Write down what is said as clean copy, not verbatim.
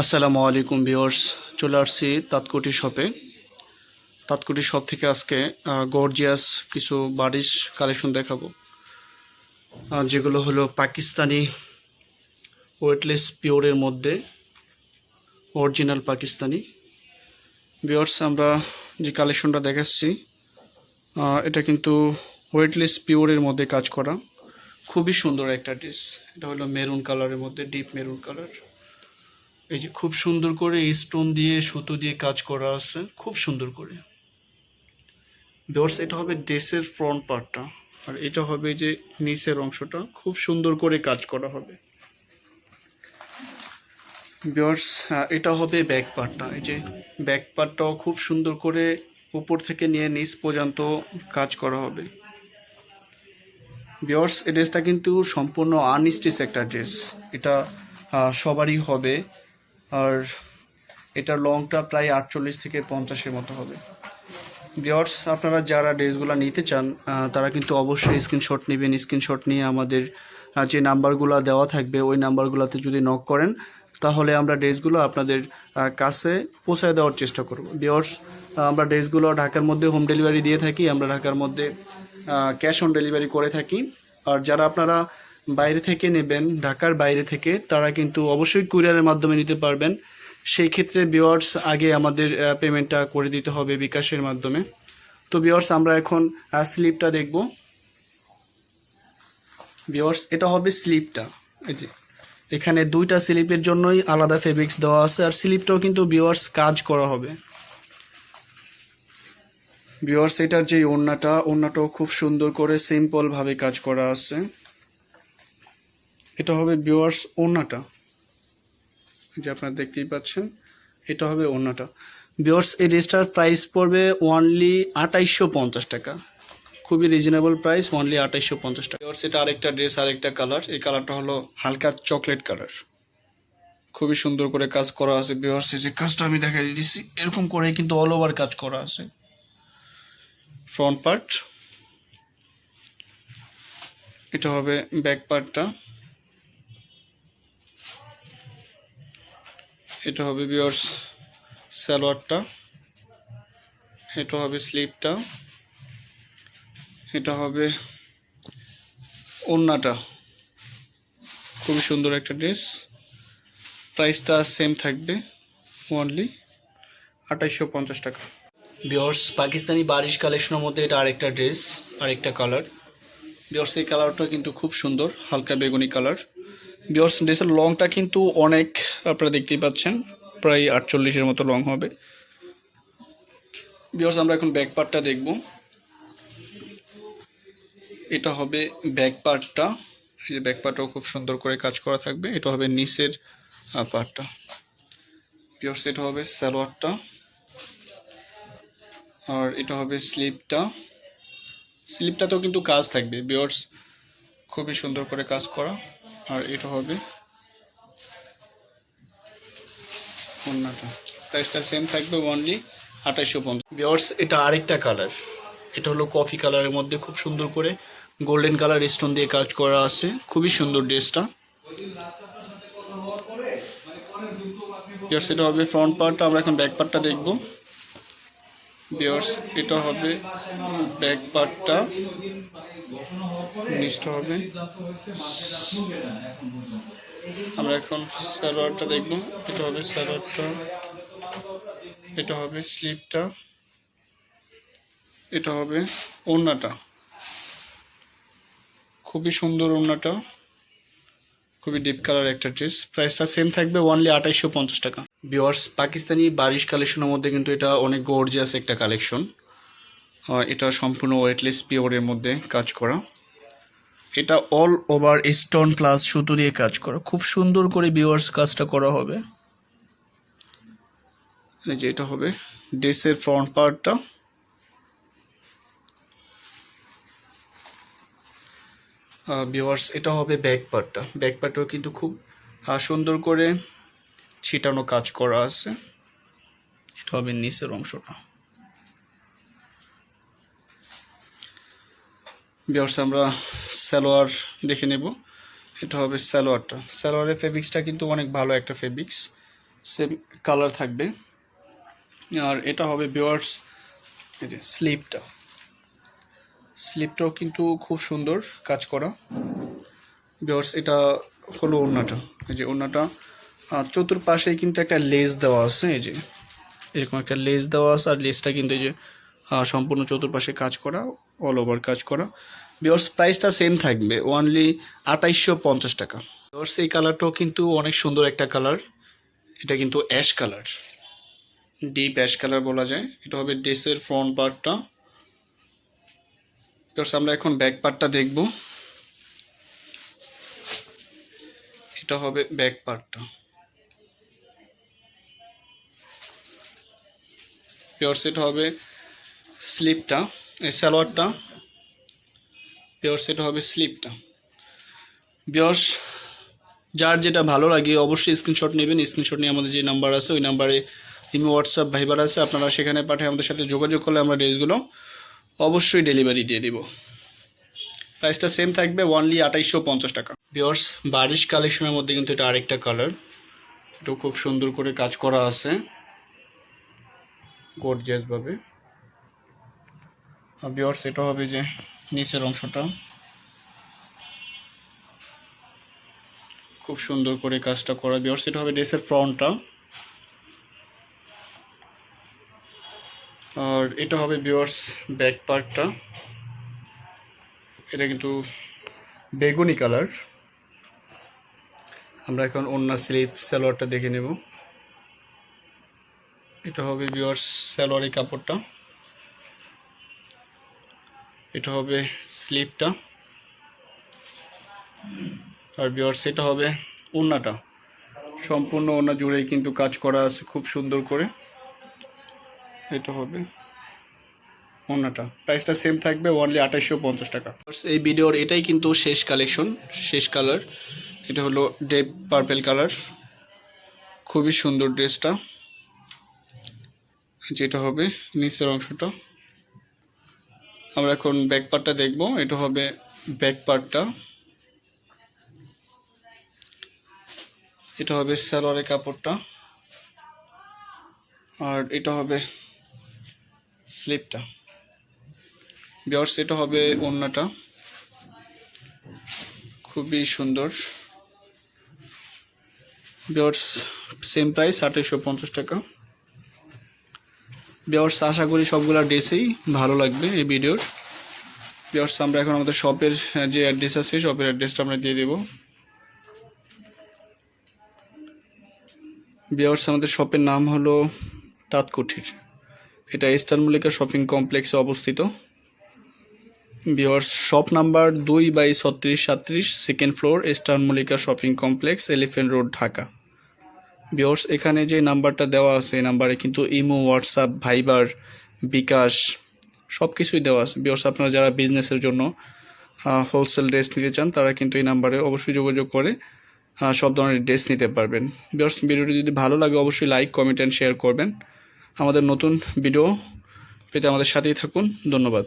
আসসালামু আলাইকুম ভিউয়ার্স, চলে আসছি তাঁতকুটি শপে। তাঁতকুটি শপ থেকে আজকে গর্জিয়াস কিছু বারিশ কালেকশন দেখাবো, যেগুলো হলো পাকিস্তানি ওয়েটলেস পিওরের মধ্যে, অরিজিনাল পাকিস্তানি। ভিউয়ার্স, আমরা যে কালেকশনটা দেখাচ্ছি এটা কিন্তু ওয়েটলেস পিওরের মধ্যে কাজ করা, খুবই সুন্দর একটা ড্রেস। এটা হলো মেরুন কালারের মধ্যে, ডিপ মেরুন কালার। এই যে খুব সুন্দর করে স্টোন দিয়ে সুতো দিয়ে কাজ করা আছে, খুব সুন্দর করে। ভিউয়ার্স, এটা হবে ড্রেসের ফ্রন্ট পার্টটা, আর এটা হবে যে নিচের অংশটা, খুব সুন্দর করে কাজ করা হবে। ভিউয়ার্স, এটা হবে ব্যাক পার্টটা। এই যে ব্যাক পার্টটাও খুব সুন্দর করে উপর থেকে নিয়ে নিচ পর্যন্ত কাজ করা হবে। ভিউয়ার্স, এই ড্রেসটা কিন্তু সম্পূর্ণ আনস্টিচ একটা ড্রেস। এটা সবারই হবে, আর এটার লংটা প্রায় 48 থেকে 50-এর মতো হবে। ভিউয়ার্স, আপনারা যারা ড্রেসগুলো নিতে চান তারা কিন্তু অবশ্যই স্ক্রিনশট নেবেন। স্ক্রিনশট নিয়ে আমাদের যে নাম্বারগুলো দেওয়া থাকবে ওই নাম্বারগুলোতে যদি নক করেন, তাহলে আমরা ড্রেসগুলো আপনাদের কাছে পৌঁছায় দেওয়ার চেষ্টা করব। ভিউয়ার্স, আমরা ড্রেসগুলো ঢাকার মধ্যে হোম ডেলিভারি দিয়ে থাকি, আমরা ঢাকার মধ্যে ক্যাশ অন ডেলিভারি করে থাকি। আর যারা আপনারা বাইরে থেকে নেবেন, ঢাকার বাইরে থেকে, তারা কিন্তু অবশ্যই কুরিয়ারের মাধ্যমে নিতে পারবেন। সেই ক্ষেত্রে ভিউয়ার্স আগে আমাদের পেমেন্টটা করে দিতে হবে বিকাশের মাধ্যমে। তো ভিউয়ার্স, আমরা এখন স্লিপটা দেখব। ভিউয়ার্স, এটা হবে স্লিপটা। এই যে এখানে দুইটা স্লিপের জন্যই আলাদা ফেব্রিক্স দেওয়া আছে, আর স্লিপটাও কিন্তু ভিউয়ার্স কাজ করা হবে। ভিউয়ার্স, এটার যে ওড়নাটাও খুব সুন্দর করে সিম্পল ভাবে কাজ করা আছে। এটা হবে ভিউয়ার্স ওড়নাটা, যে আপনারা দেখতেই পাচ্ছেন, এটা হবে ওড়নাটা। ভিউয়ার্স, এই ড্রেসটার প্রাইস পড়বে অনলি 2850 টাকা। খুবই রিজনেবল প্রাইস, অনলি 2850 টাকা। ভিউয়ার্স, এটা আরেকটা ড্রেস, আরেকটা কালার। এই কালারটা হলো হালকা চকলেট কালার, খুবই সুন্দর করে কাজ করা আছে। ভিউয়ার্স, এই যে কাজটা আমি দেখাই দিচ্ছি, এরকম করে কিন্তু অল ওভার কাজ করা আছে। ফ্রন্ট পার্ট, এটা হবে ব্যাক পার্টটা, এটা হবে ভিউয়ার্স সালোয়ারটা, এটা হবে স্লিভটা, এটা হবে ওড়নাটা। খুবই সুন্দর একটা ড্রেস, প্রাইসটা সেম থাকবে, অনলি 2850 টাকা। ভিউয়ার্স, পাকিস্তানি বারিশ কালেকশনের মধ্যে এটা আরেকটা ড্রেস, আরেকটা কালার। ভিউয়ার্স, এই কালারটা কিন্তু খুব সুন্দর, হালকা বেগুনি কালার। ভিউয়ার্স, ড্রেসের লংটা কিন্তু অনেক, আপনারা দেখতেই পাচ্ছেন, প্রায় 48-এর মতো লং হবে। ভিউয়ার্স, আমরা এখন ব্যাক পার্টটা দেখব। এটা হবে ব্যাক পার্টটা। এই যে ব্যাক পার্টটাও খুব সুন্দর করে কাজ করা থাকবে। এটা হবে নিচের পার্টটা। ভিউয়ার্স, এটা হবে সালোয়ারটা, আর এটা হবে স্লিভটা। স্লিভটাতেও কিন্তু কাজ থাকবে ভিউয়ার্স, খুবই সুন্দর করে কাজ করা। আর এটা হবে ওড়নাটা, প্রাইসটা সেম থাকবে, অনলি 2850। ভিউয়ার্স, এটা আরেকটা কালার। এটা হলো কফি কালারের মধ্যে খুব সুন্দর করে গোল্ডেন কালার স্টোন দিয়ে কাজ করা আছে, খুবই সুন্দর ড্রেসটা। ভিউয়ার্স, এটা হবে ফ্রন্ট পার্টটা। আমরা এখন ব্যাক পার্টটা দেখব। ভিউয়ার্স, এটা হবে ব্যাক পার্টটা, নিচটা হবে। আমরা এখন সালোয়ারটা দেখব। এটা হবে সালোয়ারটা, এটা হবে স্লিভটা, এটা হবে ওড়নাটা। খুবই সুন্দর ওড়নাটা, খুবই ডিপ কালার একটা ড্রেস। প্রাইসটা সেম থাকবে, অনলি 2850 টাকা। ভিউয়ার্স, পাকিস্তানি বারিশ কালেকশনের মধ্যে কিন্তু এটা অনেক গর্জিয়াস একটা কালেকশন। এটা সম্পূর্ণ ওয়েটলেস পিওরের মধ্যে কাজ করা। এটা অল ওভার স্টোন প্লাস সুতো দিয়ে কাজ করা, খুব সুন্দর করে ভিউয়ার্স কাজটা করা হবে। এই যে এটা হবে ড্রেসের ফ্রন্ট পার্টটা। ভিউয়ার্স, এটা হবে ব্যাক পার্টটা। ব্যাক পার্টও কিন্তু খুব সুন্দর করে ছিটানো কাজ করা আছে। এটা হবে নিচের অংশটা। ভিউয়ার্স, আমরা সালোয়ার দেখে নেব। এটা হবে সালোয়ারটা। সালোয়ারের ফেব্রিক্সটা কিন্তু অনেক ভালো একটা ফেব্রিক্স। সেম কালার থাকবে। আর এটা হবে ভিউয়ার্স এই যে স্লিপটাও কিন্তু খুব সুন্দর কাজ করা। ভিউয়ার্স এটা হলো ওড়নাটা, এই যে ওড়নাটা চতুর্পাশেই কিন্তু একটা লেস দেওয়া আছে, এই যে এরকম একটা লেস দেওয়া আছে। আর লেসটা কিন্তু এই যে সম্পূর্ণ চতুর্পাশে কাজ করা, অল ওভার কাজ করা। ভিউয়ার্স প্রাইসটা সেম থাকবে, অনলি 2850 টাকা। ভিউয়ার্স এই কালারটাও কিন্তু অনেক সুন্দর একটা কালার, এটা কিন্তু ash colour, deep ash colour বলা যায়। এটা হবে ড্রেসের ফ্রন্ট পার্টটা। ভিউয়ার্স আমরা এখন ব্যাক পার্টটা দেখব। এটা হবে ব্যাক পার্টটা। ভিউয়ার্স এটা হবে স্লিপটা, এই সালোয়ারটা। ভিউয়ার্স এটা হবে স্লিপটা। ভিউয়ার্স যার যেটা ভালো লাগে অবশ্যই স্ক্রিনশট নেবেন। স্ক্রিনশট নিয়ে আমাদের যে নাম্বার আছে ওই নাম্বারে ইমো, হোয়াটসঅ্যাপ, ভাইবার আছে, আপনারা সেখানে পাঠিয়ে আমাদের সাথে যোগাযোগ করলে আমরা ড্রেসগুলো অবশ্যই ডেলিভারি দিয়ে দিব। প্রাইসটা সেম থাকবে, অনলি 2850 টাকা। ভিউয়ার্স বারিশ কালেকশনের মধ্যে কিন্তু এটা আরেকটা কালার, এটা খুব সুন্দর করে কাজ করা আছে গর্জিয়াস ভাবে। আর ভিউয়ার্স এটা হবে যে নিচের অংশটা, খুব সুন্দর করে কাজটা করা। ভিউয়ার্স এটা হবে ড্রেসের ফ্রন্টটা। আর এটা হবে ভিউয়ার্স ব্যাক পার্টটা, এটা কিন্তু বেগুনি কালার। আমরা এখন ওড়না স্লিভ সালোয়ারটা দেখে নেব। এটা হবে ভিউয়ার্স সালোয়ারের কাপড়টা, এটা হবে স্লিভটা। আর ভিউয়ার্স এটা হবে ওড়নাটা, সম্পূর্ণ ওড়না জুড়েই কিন্তু কাজ করা আছে খুব সুন্দর করে। এটা হবে ওড়নাটা, প্রাইসটা সেম থাকবে, অনলি 2850 টাকা। এই ভিডিওর এটাই কিন্তু শেষ কালেকশন, শেষ কালার। এটা হলো ডেপ পার্পেল কালার, খুবই সুন্দর ড্রেসটা। যেটা হবে নিচের অংশটা। আমরা এখন ব্যাক পার্টটা দেখব। এটা হবে ব্যাক পার্টটা, এটা হবে সালোয়ারের কাপড়টা। আর এটা হবে স্লিপটা। ভিউয়ার্স এটা হবে ওড়নাটা, খুবই সুন্দর। ভিউয়ার্স সেম প্রাইস 2850 টাকা। ভিউয়ার্স আশা করি সবগুলা ড্রেসেই ভালো লাগবে এই ভিডিওর। ভিউয়ার্স আমরা এখন আমাদের শপের যে অ্যাড্রেস আছে শপের অ্যাড্রেসটা আমরা দিয়ে দেব। ভিউয়ার্স আমাদের শপের নাম হলো তাঁতকুঠির, এটা ইস্টার্ন মল্লিকা শপিং কমপ্লেক্সে অবস্থিত। Viewers shop number 2/3637, second floor, eastern Mallika shopping complex, elephant road, Dhaka. Viewers এখানে যে নাম্বারটা দেওয়া আছে এই নাম্বারে কিন্তু ইমো, হোয়াটসঅ্যাপ, ভাইবার, বিকাশ সব কিছুই দেওয়া আছে। ভিউয়ার্স আপনারা যারা বিজনেসের জন্য হোলসেল ড্রেস নিতে চান তারা কিন্তু এই নাম্বারে অবশ্যই যোগাযোগ করে সব ধরনের ড্রেস নিতে পারবেন। ভিউয়ার্স ভিডিওটি যদি ভালো লাগে অবশ্যই লাইক, কমেন্ট অ্যান্ড শেয়ার করবেন। আমাদের নতুন ভিডিও পেতে আমাদের সাথেই থাকুন। ধন্যবাদ।